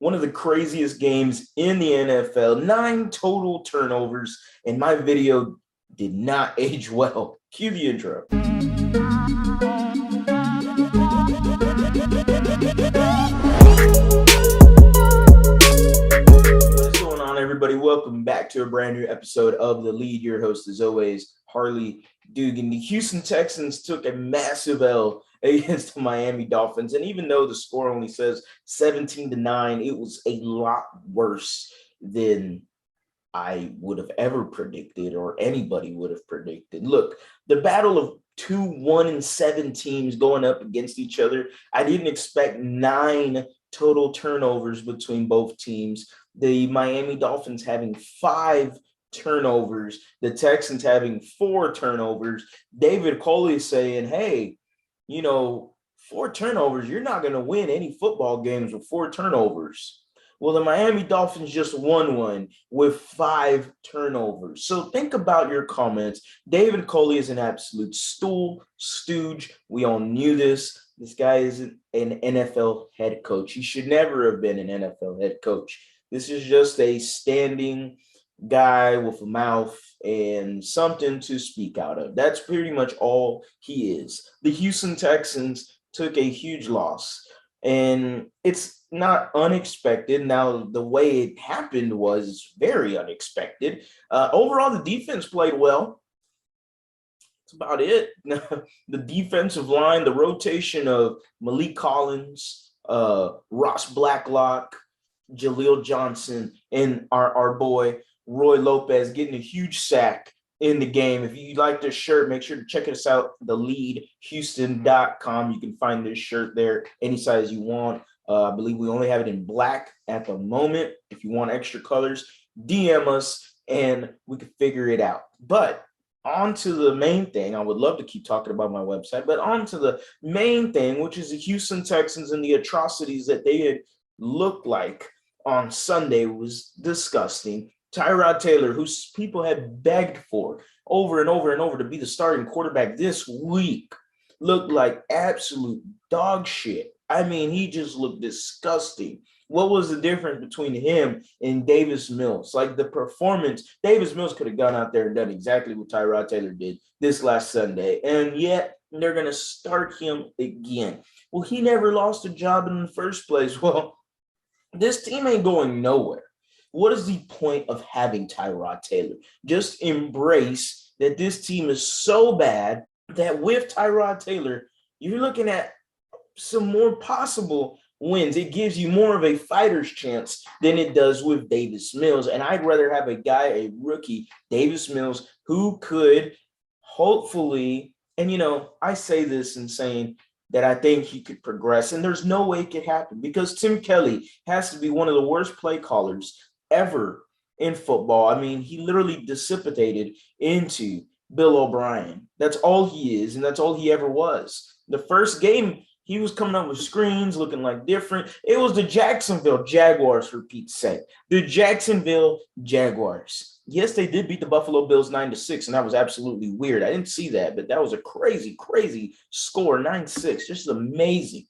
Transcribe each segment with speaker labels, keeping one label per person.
Speaker 1: one of the craziest games in the NFL, 9 total turnovers, and my video did not age well. Cue the intro. What's going on, everybody? Welcome back to a brand new episode of The Lead. Your host, as always, Harley Dugan. The Houston Texans took a massive L against the Miami Dolphins, and even though the score only says 17-9, it was a lot worse than I would have ever predicted or anybody would have predicted. Look, the battle of 2-1-7 teams going up against each other. I didn't expect 9 total turnovers between both teams. The Miami Dolphins having 5 turnovers, the Texans having 4 turnovers. David Coley is saying, hey, 4 turnovers, you're not going to win any football games with 4 turnovers. Well, the Miami Dolphins just won one with 5 turnovers. So think about your comments. David Coley is an absolute stooge. We all knew this. This guy is an NFL head coach. He should never have been an NFL head coach. This is just a standing guy with a mouth and something to speak out of. That's pretty much all he is. The Houston Texans took a huge loss, and it's not unexpected. Now, the way it happened was very unexpected. Overall, the defense played well. That's about it. The defensive line, the rotation of Malik Collins, Ross Blacklock, Jaleel Johnson, and our boy Roy Lopez getting a huge sack in the game. If you like this shirt, make sure to check us out, TheLeadHouston.com. You can find this shirt there any size you want. I believe we only have it in black at the moment. If you want extra colors, DM us and we can figure it out. But on to the main thing. I would love to keep talking about my website, but on to the main thing, which is the Houston Texans and the atrocities that they had looked like on Sunday was disgusting. Tyrod Taylor, who people had begged for over and over and over to be the starting quarterback this week, looked like absolute dog shit. I mean, he just looked disgusting. What was the difference between him and Davis Mills? Like, the performance, Davis Mills could have gone out there and done exactly what Tyrod Taylor did this last Sunday, and yet they're going to start him again. Well, he never lost a job in the first place. Well, this team ain't going nowhere. What is the point of having Tyrod Taylor? Just embrace that this team is so bad that with Tyrod Taylor, you're looking at some more possible wins. It gives you more of a fighter's chance than it does with Davis Mills. And I'd rather have a rookie, Davis Mills, who could hopefully, and I say this in saying that I think he could progress, and there's no way it could happen because Tim Kelly has to be one of the worst play callers ever in football. I mean, he literally dissipated into Bill O'Brien. That's all he is, and that's all he ever was. The first game, he was coming up with screens, looking like different. It was the Jacksonville Jaguars, for Pete's sake. The Jacksonville Jaguars. Yes, they did beat the Buffalo Bills 9-6, and that was absolutely weird. I didn't see that, but that was a crazy, crazy score, 9-6. Just amazing.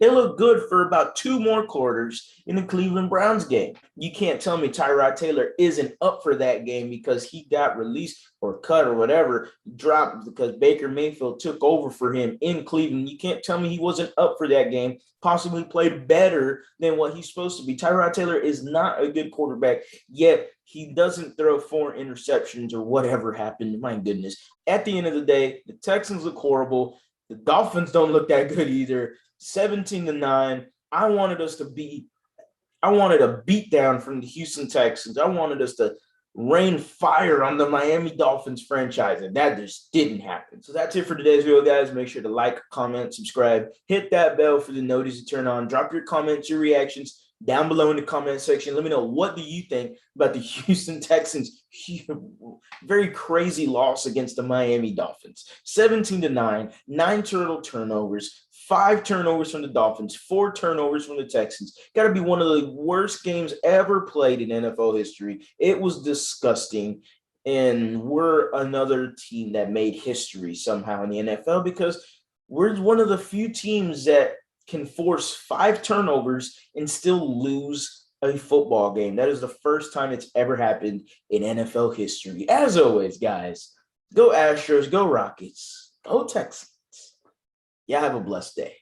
Speaker 1: They looked good for about 2 more quarters in the Cleveland Browns game. You can't tell me Tyrod Taylor isn't up for that game because he got released or cut or whatever, dropped because Baker Mayfield took over for him in Cleveland. You can't tell me he wasn't up for that game, possibly played better than what he's supposed to be. Tyrod Taylor is not a good quarterback, yet he doesn't throw 4 interceptions or whatever happened. My goodness. At the end of the day, the Texans look horrible. The Dolphins don't look that good either. 17-9. I wanted a beat down from the Houston Texans. I wanted us to rain fire on the Miami Dolphins franchise, and that just didn't happen. So that's it for today's video, guys. Make sure to like, comment, subscribe, hit that bell for the notice to turn on. Drop your comments, your reactions down below in the comment section. Let me know, what do you think about the Houston Texans' very crazy loss against the Miami Dolphins? 17-9, 9 total turnovers, 5 turnovers from the Dolphins, 4 turnovers from the Texans. Got to be one of the worst games ever played in NFL history. It was disgusting. And we're another team that made history somehow in the NFL because we're one of the few teams that can force 5 turnovers and still lose a football game. That is the first time it's ever happened in NFL history. As always, guys, go Astros, go Rockets, go Texans. Yeah, have a blessed day.